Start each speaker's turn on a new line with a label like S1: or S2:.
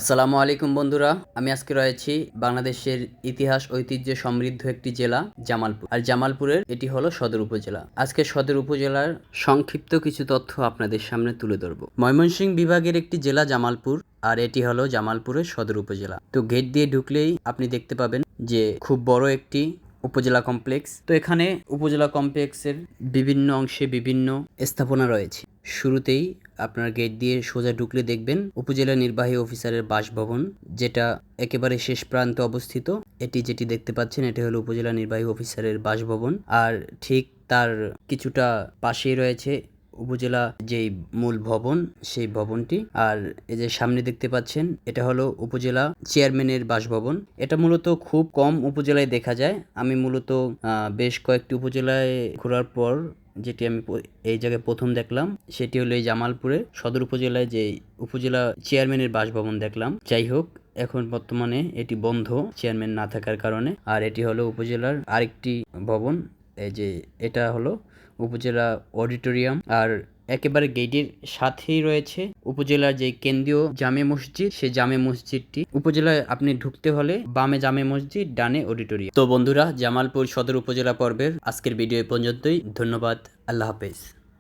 S1: আসসালামু আলাইকুম বন্ধুরা, আমি আজকে রয়েছি বাংলাদেশের ইতিহাস ঐতিহ্যে সমৃদ্ধ একটি জেলা জামালপুর। আর জামালপুরের এটি হলো সদর উপজেলা। আজকে সদর উপজেলার সংক্ষিপ্ত কিছু তথ্য আপনাদের সামনে তুলে ধরব। ময়মনসিংহ বিভাগের একটি জেলা জামালপুর, আর এটি হলো জামালপুরের সদর উপজেলা। তো গেট দিয়ে ঢুকলেই আপনি দেখতে পাবেন যে খুব বড় একটি উপজেলা কমপ্লেক্স। তো এখানে উপজেলা কমপ্লেক্সের বিভিন্ন অংশে বিভিন্ন স্থাপনা রয়েছে। শুরুতেই আপনার গেট দিয়ে সোজা ঢুকলে দেখবেন উপজেলা নির্বাহী অফিসারের বাসভবন, যেটা একেবারে শেষ প্রান্তে অবস্থিত। এটি যেটি দেখতে পাচ্ছেন, এটি হলো উপজেলা নির্বাহী অফিসারের বাসভবন। আর ঠিক তার কিছুটা পাশেই রয়েছে উপজেলা যেই মূল ভবন, সেই ভবনটি। আর এই যে সামনে দেখতে পাচ্ছেন, এটা হলো উপজেলা চেয়ারম্যানের বাসভবন। এটা মূলত খুব কম উপজেলায় দেখা যায়। আমি মূলত বেশ কয়েকটি উপজেলায় ঘোরার পর যেটি আমি এই জায়গায় প্রথম দেখলাম, সেটি হলো এই জামালপুরে সদর উপজেলায় যে উপজেলা চেয়ারম্যানের বাসভবন দেখলাম। যাই হোক, এখন বর্তমানে এটি বন্ধ চেয়ারম্যান না থাকার কারণে। আর এটি হলো উপজেলার আরেকটি ভবন। এই যে এটা হলো উপজেলা অডিটোরিয়াম। আর একেবারে গেটের সাথেই রয়েছে উপজেলার যে কেন্দ্রীয় জামে মসজিদ, সেই জামে মসজিদটি। উপজেলায় আপনি ঢুকতে হলে বামে জামে মসজিদ, ডানে অডিটোরিয়াম। তো বন্ধুরা, জামালপুর সদর উপজেলা পর্বের আজকের ভিডিও পর্যন্তই। ধন্যবাদ। আল্লাহ হাফেজ।